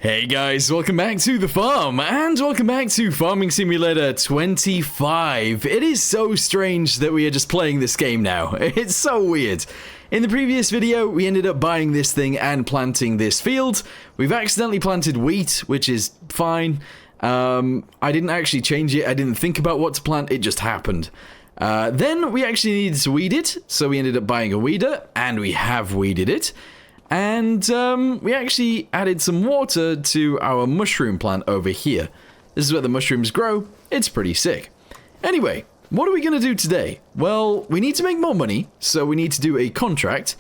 Hey guys, welcome back to the farm, and welcome back to Farming Simulator 25. It is so strange that we are just playing this game now. It's so weird. In the previous video, we ended up buying this thing and planting this field. We've accidentally planted wheat, which is fine. I didn't actually change it. I didn't think about what to plant. It just happened. Then we actually needed to weed it, so we ended up buying a weeder, and we have weeded it. And we actually added some water to our mushroom plant over here. This is where the mushrooms grow. It's pretty sick. Anyway, what are we going to do today? Well, we need to make more money, so we need to do a contract.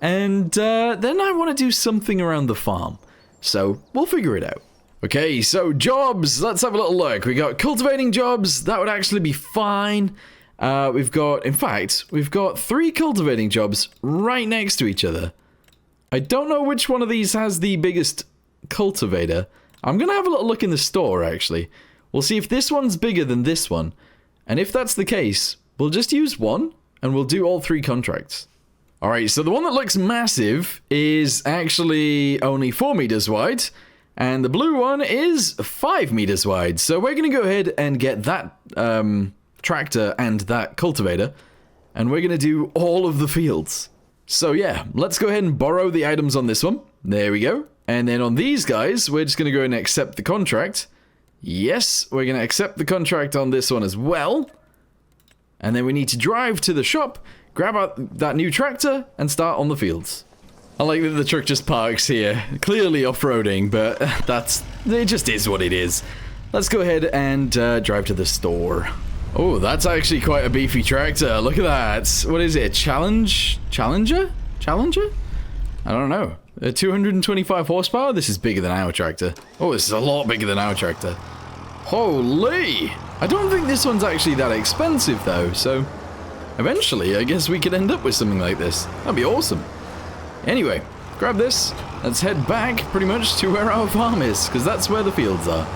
And then I want to do something around the farm. So we'll figure it out. Okay, so jobs. Let's have a little look. We got cultivating jobs. That would actually be fine. We've got 3 cultivating jobs right next to each other. I don't know which one of these has the biggest cultivator. I'm going to have a little look in the store, actually. We'll see if this one's bigger than this one. And if that's the case, we'll just use one, and we'll do all 3 contracts. Alright, so the one that looks massive is actually only 4 meters wide, and the blue one is 5 meters wide. So we're going to go ahead and get that tractor and that cultivator, and we're going to do all of the fields. So yeah, let's go ahead and borrow the items on this one. There we go. And then on these guys, we're just going to go and accept the contract. Yes, we're going to accept the contract on this one as well. And then we need to drive to the shop, grab out that new tractor, and start on the fields. I like that the truck just parks here. Clearly off-roading, but it just is what it is. Let's go ahead and drive to the store. Oh, that's actually quite a beefy tractor. Look at that. What is it? Challenger? I don't know. 225 horsepower? This is bigger than our tractor. Oh, this is a lot bigger than our tractor. Holy! I don't think this one's actually that expensive, though, so eventually, I guess we could end up with something like this. That'd be awesome. Anyway, grab this. Let's head back pretty much to where our farm is, because that's where the fields are.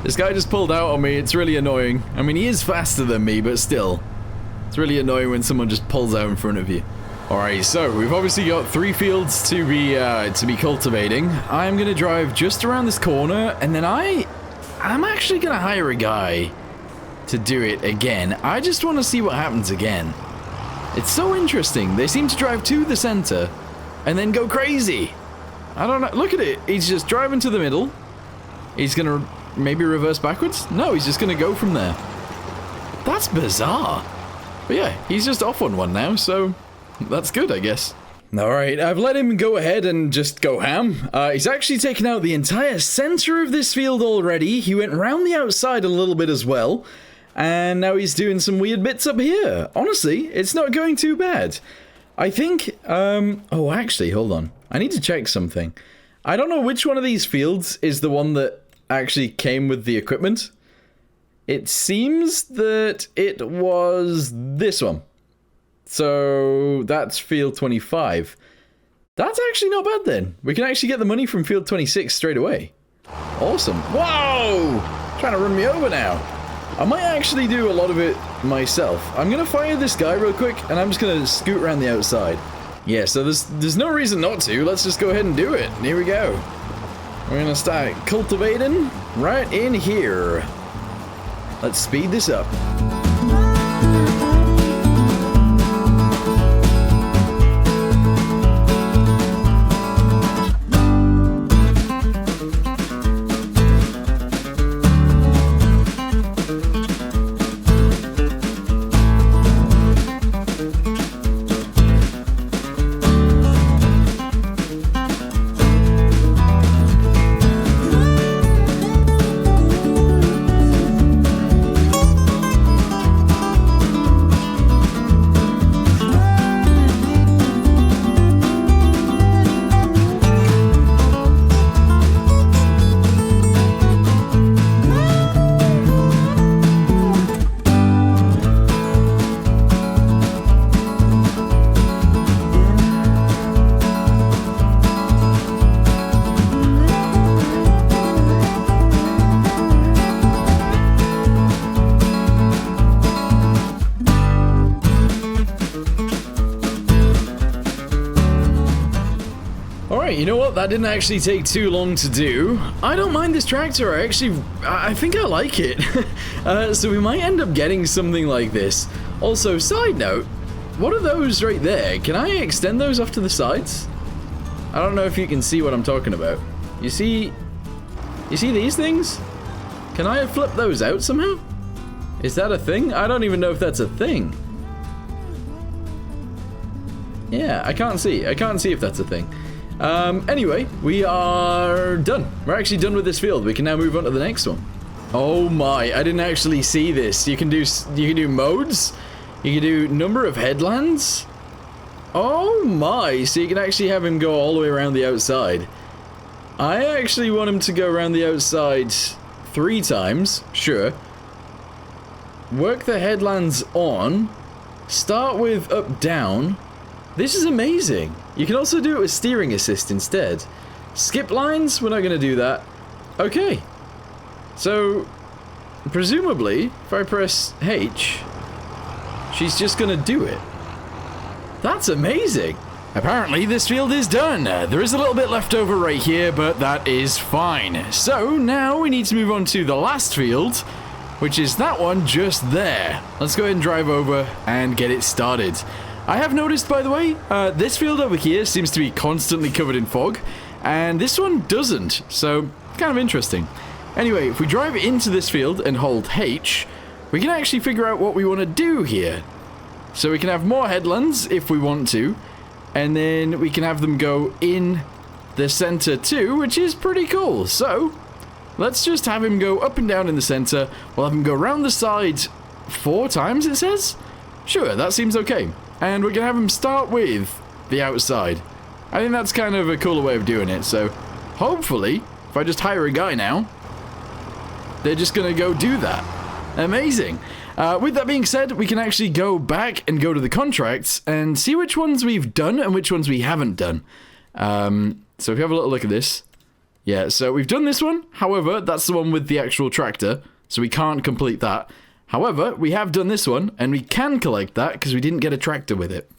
This guy just pulled out on me. It's really annoying. I mean, he is faster than me, but still. It's really annoying when someone just pulls out in front of you. Alright, so we've obviously got 3 fields to be cultivating. I'm going to drive just around this corner, and then I'm actually going to hire a guy to do it again. I just want to see what happens again. It's so interesting. They seem to drive to the center and then go crazy. I don't know. Look at it. He's just driving to the middle. He's going to maybe reverse backwards? No, he's just going to go from there. That's bizarre. But yeah, he's just off on one now, so that's good, I guess. Alright, I've let him go ahead and just go ham. He's actually taken out the entire center of this field already. He went round the outside a little bit as well. And now he's doing some weird bits up here. Honestly, it's not going too bad. I think, oh, actually, hold on. I need to check something. I don't know which one of these fields is the one that actually came with the equipment. It seems that it was this one. So that's field 25. That's actually not bad then. We can actually get the money from field 26 straight away. Awesome. Whoa! Trying to run me over now. I might actually do a lot of it myself. I'm gonna fire this guy real quick, and I'm just gonna scoot around the outside. Yeah, so there's no reason not to. Let's just go ahead and do it. Here we go. We're gonna start cultivating right in here. Let's speed this up. You know what? That didn't actually take too long to do. I don't mind this tractor. I think I like it. So we might end up getting something like this. Also, side note, what are those right there? Can I extend those off to the sides? I don't know if you can see what I'm talking about. You see these things? Can I flip those out somehow? Is that a thing? I don't even know if that's a thing. Yeah, I can't see. I can't see if that's a thing. Anyway, we are done. We're actually done with this field. We can now move on to the next one. Oh my, I didn't actually see this. You can do modes. You can do number of headlands. Oh my, so you can actually have him go all the way around the outside. I actually want him to go around the outside 3 times, sure. Work the headlands on. Start with up, down. This is amazing. You can also do it with steering assist instead. Skip lines, we're not going to do that. Okay. So, presumably, if I press H, she's just going to do it. That's amazing. Apparently, this field is done. There is a little bit left over right here, but that is fine. So, now we need to move on to the last field, which is that one just there. Let's go ahead and drive over and get it started. I have noticed, by the way, this field over here seems to be constantly covered in fog, and this one doesn't, so kind of interesting. Anyway, if we drive into this field and hold H, we can actually figure out what we want to do here. So we can have more headlands if we want to, and then we can have them go in the center too, which is pretty cool. So, let's just have him go up and down in the center. We'll have him go around the sides 4 times, it says? Sure, that seems okay. And we're going to have him start with the outside. I think that's kind of a cooler way of doing it, so hopefully, if I just hire a guy now, they're just going to go do that. Amazing. With that being said, we can actually go back and go to the contracts and see which ones we've done and which ones we haven't done. So if you have a little look at this. Yeah, so we've done this one. However, that's the one with the actual tractor, so we can't complete that. However, we have done this one, and we can collect that because we didn't get a tractor with it.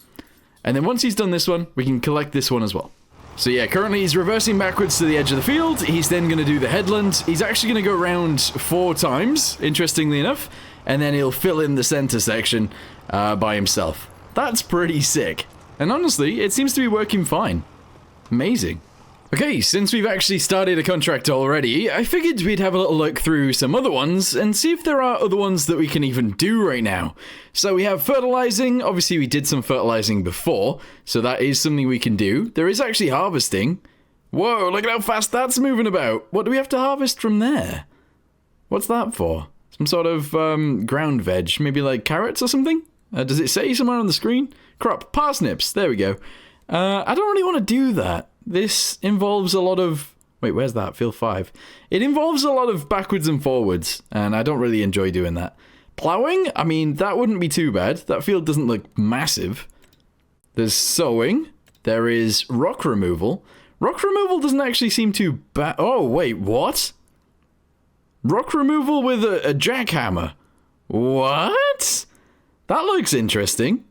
And then once he's done this one, we can collect this one as well. So yeah, currently he's reversing backwards to the edge of the field. He's then going to do the headland. He's actually going to go around 4 times, interestingly enough, and then he'll fill in the center section by himself. That's pretty sick. And honestly, it seems to be working fine. Amazing. Okay, since we've actually started a contract already, I figured we'd have a little look through some other ones and see if there are other ones that we can even do right now. So we have fertilizing. Obviously we did some fertilizing before, so that is something we can do. There is actually harvesting. Whoa, look at how fast that's moving about. What do we have to harvest from there? What's that for? Some sort of ground veg, maybe like carrots or something? Does it say somewhere on the screen? Crop, parsnips, there we go. I don't really want to do that. This involves a lot of... Wait, where's that? Field 5. It involves a lot of backwards and forwards, and I don't really enjoy doing that. Plowing? I mean, that wouldn't be too bad. That field doesn't look massive. There's sowing. There is rock removal. Rock removal doesn't actually seem too bad. Oh, wait, what? Rock removal with a jackhammer. What? That looks interesting.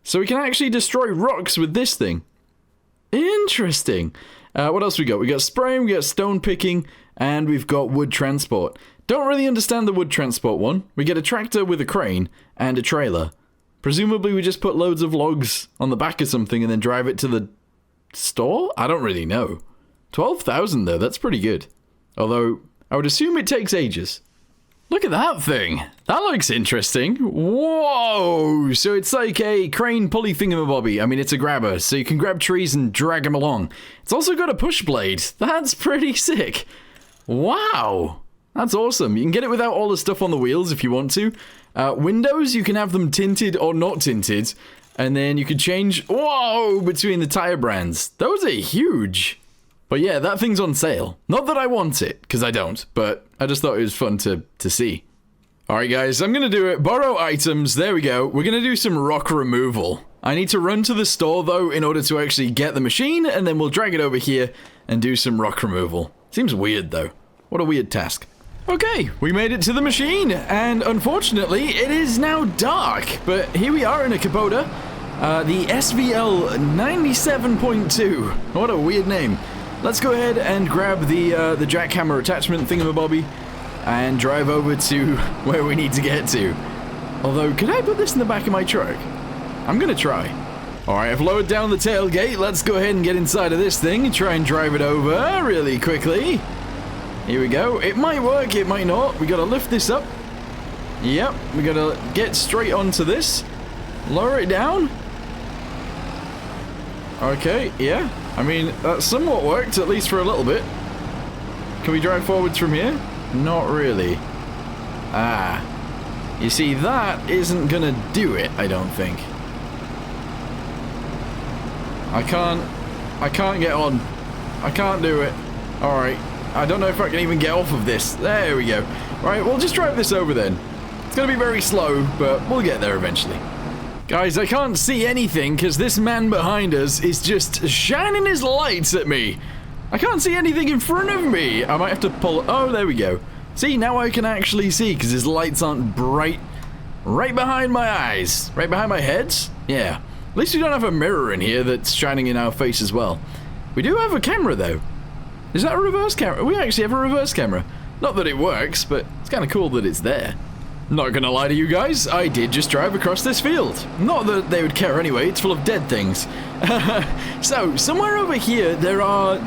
So we can actually destroy rocks with this thing. Interesting. What else we got? We got spraying, we got stone picking, and we've got wood transport. Don't really understand the wood transport one. We get a tractor with a crane and a trailer. Presumably we just put loads of logs on the back of something and then drive it to the store? I don't really know. 12,000 though, that's pretty good. Although, I would assume it takes ages. Look at that thing. That looks interesting. Whoa! So it's like a crane pulley thingamabobby. I mean, it's a grabber, so you can grab trees and drag them along. It's also got a push blade. That's pretty sick. Wow! That's awesome. You can get it without all the stuff on the wheels if you want to. Windows, you can have them tinted or not tinted. And then you can change, whoa, between the tire brands. Those are huge. But yeah, that thing's on sale. Not that I want it, because I don't, but I just thought it was fun to see. Alright guys, I'm gonna do it. Borrow items, there we go. We're gonna do some rock removal. I need to run to the store though in order to actually get the machine, and then we'll drag it over here and do some rock removal. Seems weird though. What a weird task. Okay, we made it to the machine, and unfortunately, it is now dark. But here we are in a Kubota. The SVL97.2. What a weird name. Let's go ahead and grab the jackhammer attachment thingamabobby and drive over to where we need to get to. Although, could I put this in the back of my truck? I'm gonna try. Alright, I've lowered down the tailgate. Let's go ahead and get inside of this thing and try and drive it over really quickly. Here we go. It might work, it might not. We gotta lift this up. Yep, we gotta get straight onto this. Lower it down. Okay, yeah. I mean, that somewhat worked, at least for a little bit. Can we drive forwards from here? Not really. Ah. You see, that isn't gonna do it, I don't think. I can't get on. I can't do it. Alright. I don't know if I can even get off of this. There we go. Right, we'll just drive this over then. It's gonna be very slow, but we'll get there eventually. Guys, I can't see anything because this man behind us is just shining his lights at me. I can't see anything in front of me. I might have to pull... Oh, there we go. See, now I can actually see because his lights aren't bright right behind my eyes. Right behind my head? Yeah. At least we don't have a mirror in here that's shining in our face as well. We do have a camera, though. Is that a reverse camera? We actually have a reverse camera. Not that it works, but it's kind of cool that it's there. Not gonna lie to you guys, I did just drive across this field. Not that they would care anyway, it's full of dead things. So, somewhere over here, there are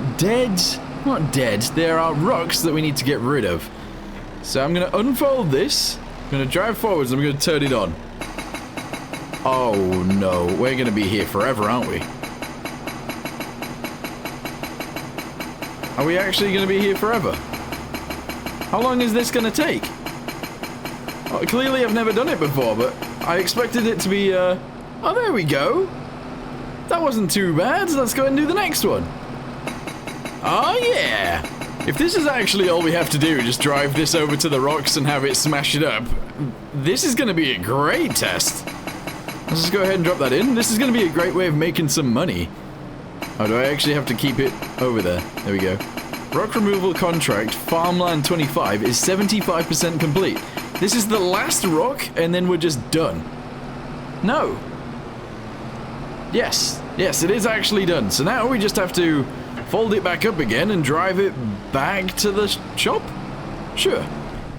not dead, there are rocks that we need to get rid of. So I'm gonna unfold this, I'm gonna drive forwards, and I'm gonna turn it on. Oh no, we're gonna be here forever, aren't we? Are we actually gonna be here forever? How long is this gonna take? Well, clearly I've never done it before, but I expected it to be, oh, there we go. That wasn't too bad. Let's go ahead and do the next one. Oh, yeah. If this is actually all we have to do, just drive this over to the rocks and have it smash it up, this is going to be a great test. Let's just go ahead and drop that in. This is going to be a great way of making some money. Oh, do I actually have to keep it over there? There we go. Rock removal contract, farmland 25, is 75% complete. This is the last rock, and then we're just done. No. Yes, it is actually done. So now we just have to fold it back up again and drive it back to the shop? Sure.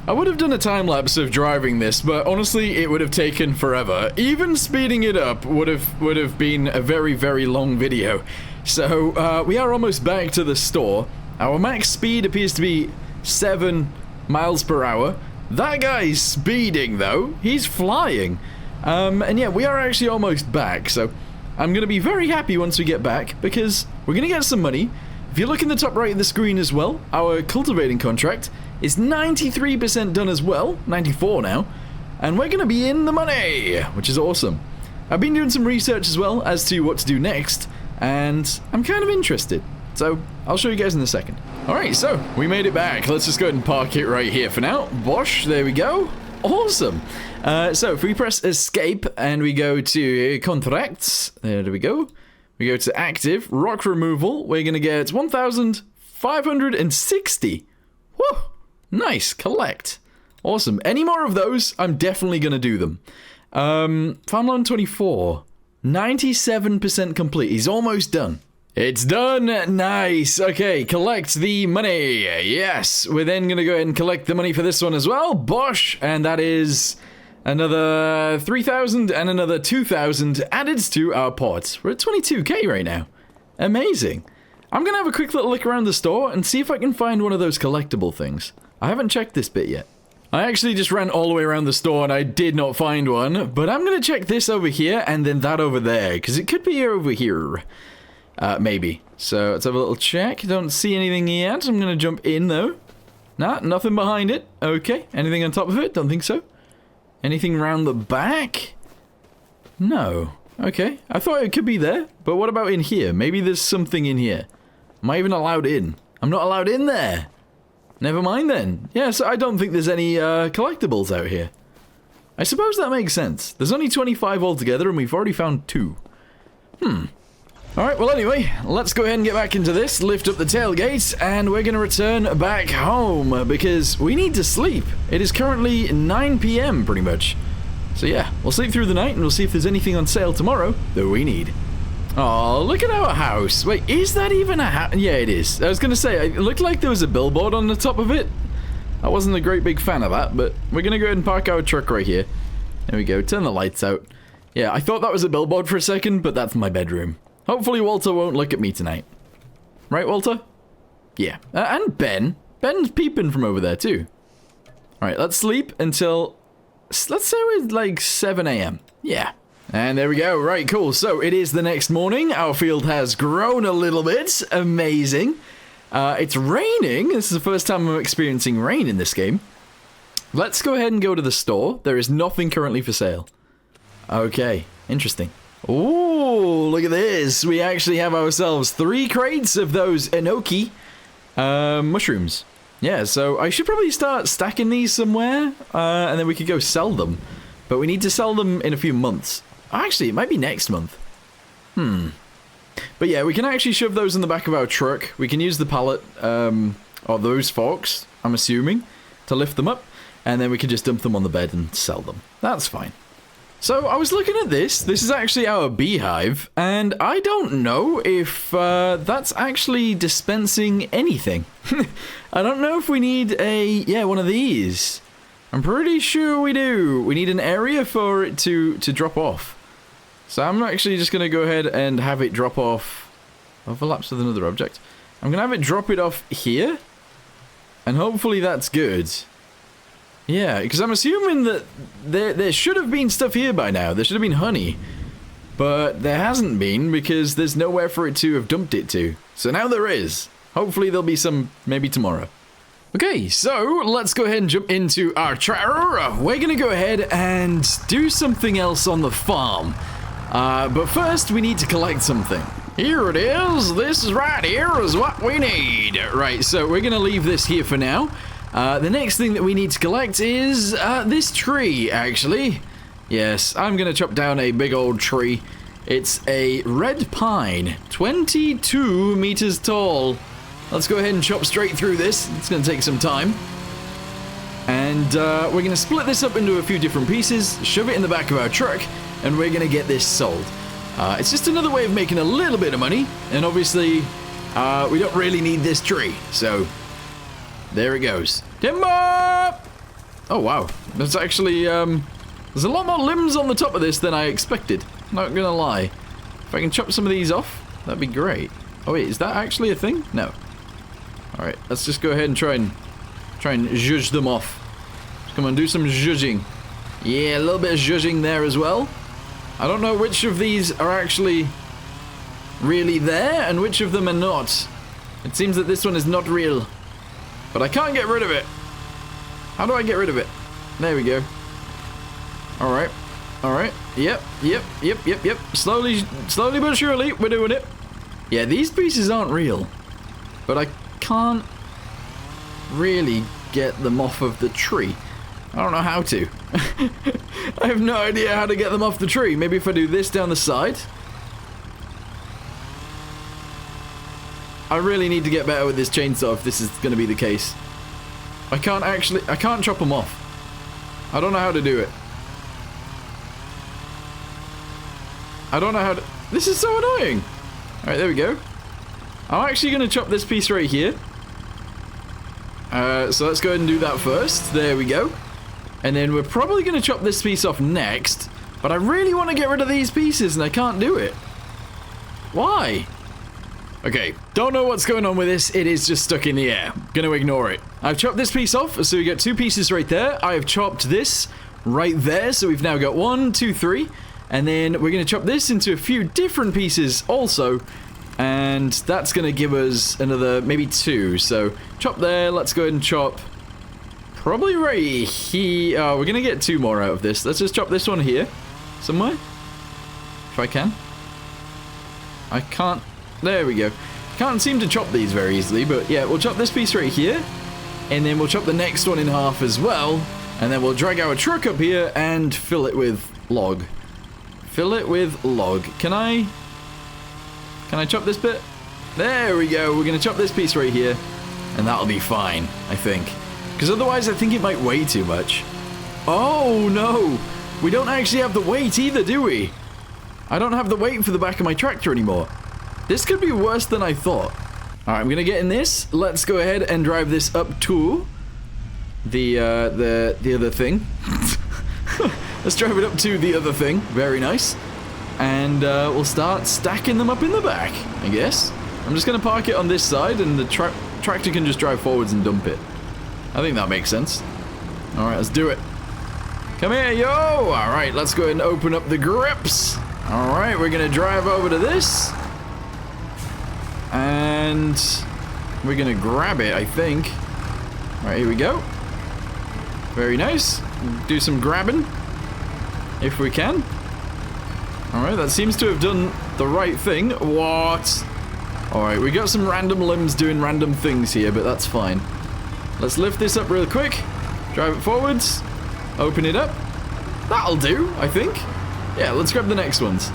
I would have done a time lapse of driving this, but honestly, it would have taken forever. Even speeding it up would have been a very, very long video. So, we are almost back to the store. Our max speed appears to be 7 miles per hour. That guy's speeding, though. He's flying. And yeah, we are actually almost back, so I'm going to be very happy once we get back, because we're going to get some money. If you look in the top right of the screen as well, our cultivating contract is 93% done as well, 94 now, and we're going to be in the money, which is awesome. I've been doing some research as well as to what to do next, and I'm kind of interested. So, I'll show you guys in a second. Alright, so, we made it back. Let's just go ahead and park it right here for now. Bosh, there we go. Awesome. So, if we press escape and we go to contracts, there we go. We go to active, rock removal, we're going to get 1,560. Whoa, nice, collect. Awesome. Any more of those, I'm definitely going to do them. Farmland 24, 97% complete. He's almost done. It's done! Nice! Okay, collect the money! Yes! We're then gonna go ahead and collect the money for this one as well. Bosh! And that is another 3,000 and another 2,000 added to our pot. We're at 22k right now. Amazing. I'm gonna have a quick little look around the store and see if I can find one of those collectible things. I haven't checked this bit yet. I actually just ran all the way around the store and I did not find one, but I'm gonna check this over here and then that over there, because it could be over here. Maybe. So, let's have a little check. Don't see anything yet. I'm gonna jump in, though. Nah, nothing behind it. Okay. Anything on top of it? Don't think so. Anything around the back? No. Okay. I thought it could be there. But what about in here? Maybe there's something in here. Am I even allowed in? I'm not allowed in there. Never mind, then. Yeah, so I don't think there's any, collectibles out here. I suppose that makes sense. There's only 25 altogether, and we've already found 2. Alright, well anyway, let's go ahead and get back into this, lift up the tailgate, and we're going to return back home, because we need to sleep. It is currently 9 PM, pretty much. So yeah, We'll sleep through the night and we'll see if there's anything on sale tomorrow that we need. Oh, look at our house. Wait, is that even a house? Yeah, it is. I was going to say, it looked like there was a billboard on the top of it. I wasn't a great big fan of that, but we're going to go ahead and park our truck right here. There we go. Turn the lights out. Yeah, I thought that was a billboard for a second, but that's my bedroom. Hopefully Walter won't look at me tonight. Right, Walter? Yeah. And Ben. Ben's peeping from over there, too. Alright, let's sleep until... Let's say we're like 7 a.m. Yeah. And there we go. Right, cool. So it is the next morning. Our field has grown a little bit. Amazing. It's raining. This is the first time I'm experiencing rain in this game. Let's go ahead and go to the store. There is nothing currently for sale. Okay. Interesting. Ooh, look at this. We actually have ourselves 3 crates of those enoki mushrooms. Yeah, so I should probably start stacking these somewhere, and then we could go sell them. But we need to sell them in a few months. Actually, it might be next month. But yeah, we can actually shove those in the back of our truck. We can use the pallet, or those forks, I'm assuming, to lift them up. And then we can just dump them on the bed and sell them. That's fine. So, I was looking at this. This is actually our beehive. And I don't know if that's actually dispensing anything. I don't know if we need one of these. I'm pretty sure we do. We need an area for it to drop off. So I'm actually just going to go ahead and have it drop off. Overlaps with another object. I'm going to have it drop it off here. And hopefully that's good. Yeah, because I'm assuming that there should have been stuff here by now. There should have been honey. But there hasn't been because there's nowhere for it to have dumped it to. So now there is. Hopefully there'll be some maybe tomorrow. Okay, so let's go ahead and jump into our tractor. We're going to go ahead and do something else on the farm. But first, we need to collect something. Here it is. This is right here is what we need. Right, so we're going to leave this here for now. The next thing that we need to collect is this tree, actually. Yes, I'm going to chop down a big old tree. It's a red pine, 22 meters tall. Let's go ahead and chop straight through this. It's going to take some time. And we're going to split this up into a few different pieces, shove it in the back of our truck, and we're going to get this sold. It's just another way of making a little bit of money, and obviously, we don't really need this tree, so there it goes. Timber! Oh, wow. There's actually, there's a lot more limbs on the top of this than I expected. Not going to lie. If I can chop some of these off, that'd be great. Oh, wait, is that actually a thing? No. Alright, let's just go ahead and try and zhuzh them off. Come on, do some zhuzhing. Yeah, a little bit of zhuzhing there as well. I don't know which of these are actually really there and which of them are not. It seems that this one is not real. But I can't get rid of it. How do I get rid of it? There we go. Alright. Alright. Yep. Slowly but surely, we're doing it. Yeah, these pieces aren't real. But I can't really get them off of the tree. I don't know how to. I have no idea how to get them off the tree. Maybe if I do this down the side. I really need to get better with this chainsaw if this is going to be the case. I can't chop them off. I don't know how to do it. I don't know how to... This is so annoying. Alright, there we go. I'm actually going to chop this piece right here. So let's go ahead and do that first. There we go. And then we're probably going to chop this piece off next. But I really want to get rid of these pieces and I can't do it. Why? Okay, don't know what's going on with this. It is just stuck in the air. Gonna ignore it. I've chopped this piece off, so we got 2 pieces right there. I have chopped this right there, so we've now got 1, 2, 3. And then we're gonna chop this into a few different pieces also. And that's gonna give us another, maybe 2. So, chop there. Let's go ahead and chop probably right here. Oh, we're gonna get 2 more out of this. Let's just chop this one here somewhere. If I can. I can't. There we go. Can't seem to chop these very easily, but yeah, we'll chop this piece right here. And then we'll chop the next one in half as well. And then we'll drag our truck up here and fill it with log. Fill it with log. Can I chop this bit? There we go. We're going to chop this piece right here. And that'll be fine, I think. Because otherwise I think it might weigh too much. Oh, no. We don't actually have the weight either, do we? I don't have the weight for the back of my tractor anymore. This could be worse than I thought. All right, I'm gonna get in this. Let's go ahead and drive this up to the other thing. Let's drive it up to the other thing. Very nice. And we'll start stacking them up in the back, I guess. I'm just gonna park it on this side, and the tractor can just drive forwards and dump it. I think that makes sense. All right, let's do it. Come here, yo! All right, let's go ahead and open up the grips. All right, we're gonna drive over to this. And we're gonna grab it, I think. All right, here we go. Very nice. Do some grabbing, if we can. All right, that seems to have done the right thing. What? All right, we got some random limbs doing random things here, but that's fine. Let's lift this up real quick. Drive it forwards. Open it up. That'll do, I think. Yeah, let's grab the next ones.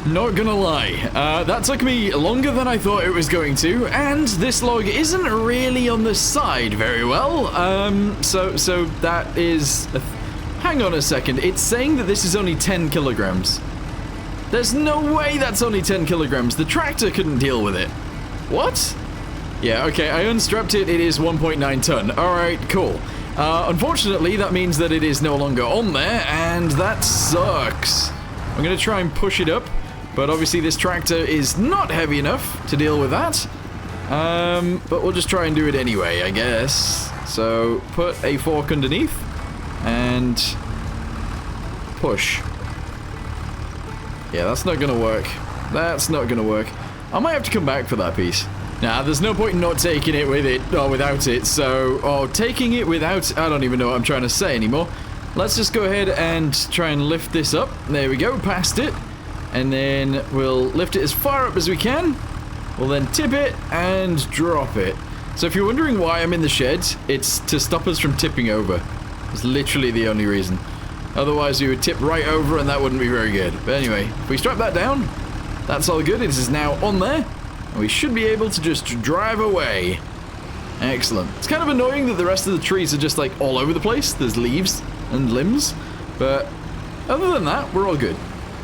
Not gonna lie, that took me longer than I thought it was going to, and this log isn't really on the side very well. So that is... hang on a second, it's saying that this is only 10 kilograms. There's no way that's only 10 kilograms. The tractor couldn't deal with it. What? Yeah, okay, I unstrapped it. It is 1.9 ton. Alright, cool. Unfortunately, that means that it is no longer on there, and that sucks. I'm gonna try and push it up, but obviously this tractor is not heavy enough to deal with that. But we'll just try and do it anyway, I guess. So, put a fork underneath, and push. Yeah, that's not gonna work. That's not gonna work. I might have to come back for that piece. Nah, there's no point in not taking it with it, or without it, so... or taking it without... I don't even know what I'm trying to say anymore. Let's just go ahead and try and lift this up. There we go, past it. And then we'll lift it as far up as we can. We'll then tip it and drop it. So if you're wondering why I'm in the shed, it's to stop us from tipping over. It's literally the only reason. Otherwise we would tip right over and that wouldn't be very good. But anyway, if we strap that down, that's all good. It is now on there. And we should be able to just drive away. Excellent. It's kind of annoying that the rest of the trees are just like all over the place. There's leaves and limbs. But other than that, we're all good.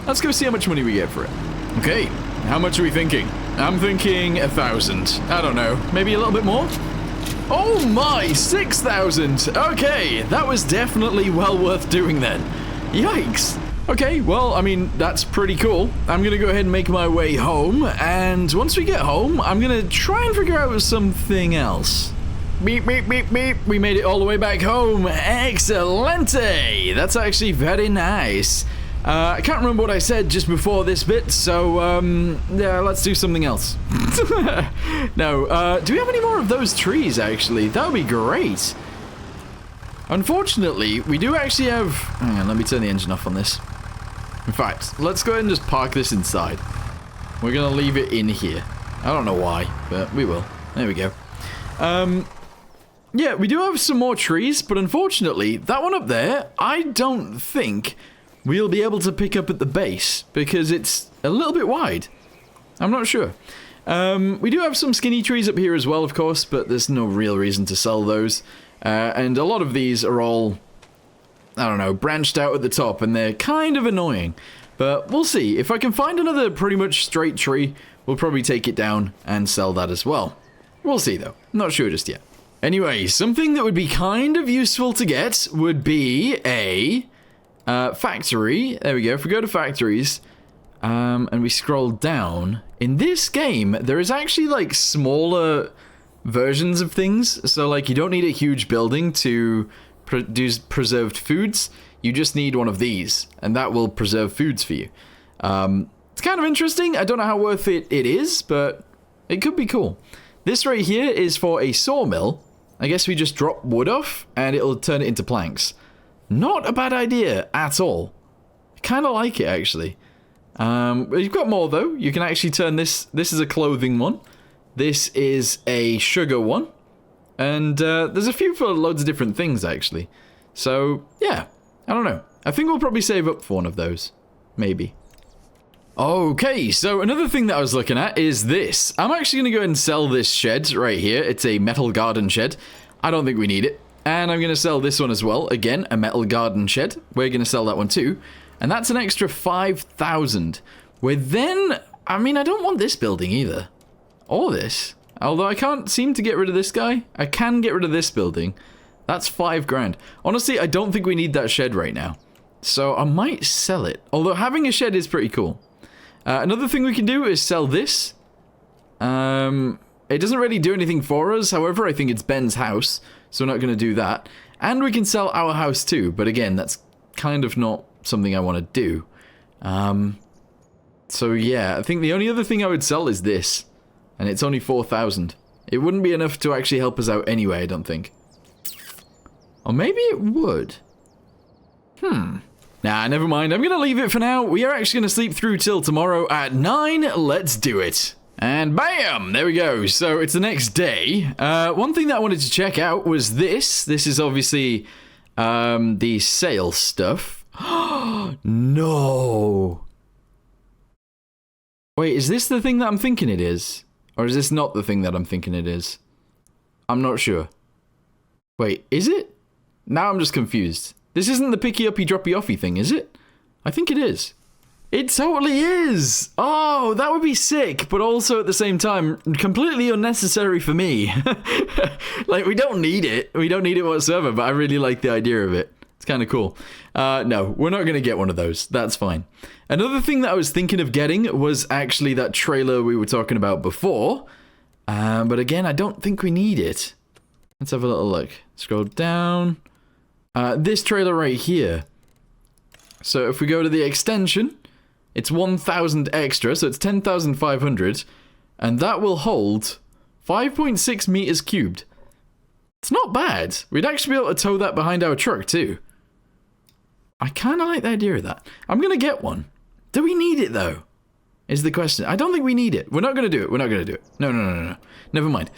Let's go see how much money we get for it. Okay, how much are we thinking? I'm thinking 1,000. I don't know, maybe a little bit more? Oh my, 6,000! Okay, that was definitely well worth doing then. Yikes. Okay, well, I mean, that's pretty cool. I'm gonna go ahead and make my way home, and once we get home, I'm gonna try and figure out something else. Beep, beep, beep, beep. We made it all the way back home. Excelente! That's actually very nice. I can't remember what I said just before this bit, so, yeah, let's do something else. No, do we have any more of those trees, actually? That would be great. Unfortunately, we do actually have... Hang on, let me turn the engine off on this. In fact, let's go ahead and just park this inside. We're going to leave it in here. I don't know why, but we will. There we go. Yeah, we do have some more trees, but unfortunately, that one up there, I don't think we'll be able to pick up at the base, because it's a little bit wide. I'm not sure. We do have some skinny trees up here as well, of course, but there's no real reason to sell those. And a lot of these are all, I don't know, branched out at the top, and they're kind of annoying. But we'll see. If I can find another pretty much straight tree, we'll probably take it down and sell that as well. We'll see, though. Not sure just yet. Anyway, something that would be kind of useful to get would be a factory. There we go. If we go to factories and we scroll down, in this game, there is actually like smaller versions of things. So like you don't need a huge building to produce preserved foods. You just need one of these, and that will preserve foods for you. It's kind of interesting. I don't know how worth it is, but it could be cool. This right here is for a sawmill. I guess we just drop wood off, and it'll turn it into planks. Not a bad idea at all. I kind of like it, actually. You've got more, though. You can actually turn this... This is a clothing one. This is a sugar one. And there's a few for loads of different things, actually. So, yeah. I don't know. I think we'll probably save up for one of those. Maybe. Okay, so another thing that I was looking at is this. I'm actually going to go ahead and sell this shed right here. It's a metal garden shed. I don't think we need it. And I'm going to sell this one as well. Again, a metal garden shed. We're going to sell that one too. And that's an extra 5,000. We're then... I mean, I don't want this building either. Or this. Although I can't seem to get rid of this guy. I can get rid of this building. That's 5 grand. Honestly, I don't think we need that shed right now. So I might sell it. Although having a shed is pretty cool. Another thing we can do is sell this. It doesn't really do anything for us. However, I think it's Ben's house, so we're not going to do that. And we can sell our house too, but again, that's kind of not something I want to do. So yeah, I think the only other thing I would sell is this. And it's only 4,000. It wouldn't be enough to actually help us out anyway, I don't think. Or maybe it would. Nah, never mind. I'm going to leave it for now. We are actually going to sleep through till tomorrow at 9. Let's do it. And bam! There we go. So it's the next day. One thing that I wanted to check out was this. This is obviously the sale stuff. No! Wait, is this the thing that I'm thinking it is? Or is this not the thing that I'm thinking it is? I'm not sure. Wait, is it? Now I'm just confused. This isn't the picky uppy droppy offy thing, is it? I think it is. It totally is! Oh, that would be sick, but also at the same time, completely unnecessary for me. Like, we don't need it. We don't need it whatsoever, but I really like the idea of it. It's kind of cool. No, we're not going to get one of those. That's fine. Another thing that I was thinking of getting was actually that trailer we were talking about before. But again, I don't think we need it. Let's have a little look. Scroll down. This trailer right here. So if we go to the extension, it's 1,000 extra, so it's 10,500. And that will hold 5.6 meters cubed. It's not bad. We'd actually be able to tow that behind our truck too. I kind of like the idea of that. I'm going to get one. Do we need it though? Is the question. I don't think we need it. We're not going to do it. We're not going to do it. No. Never mind.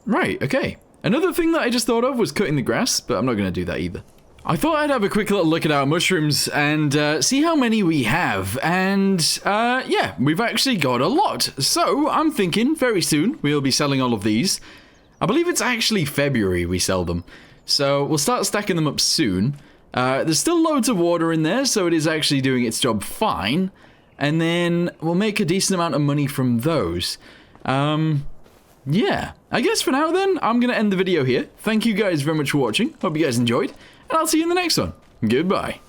Right, okay. Another thing that I just thought of was cutting the grass, but I'm not going to do that either. I thought I'd have a quick little look at our mushrooms and see how many we have. And yeah, we've actually got a lot. So I'm thinking very soon we'll be selling all of these. I believe it's actually February we sell them. So we'll start stacking them up soon. There's still loads of water in there, so it is actually doing its job fine. And then we'll make a decent amount of money from those. Yeah, I guess for now then, I'm going to end the video here. Thank you guys very much for watching. Hope you guys enjoyed. And I'll see you in the next one. Goodbye.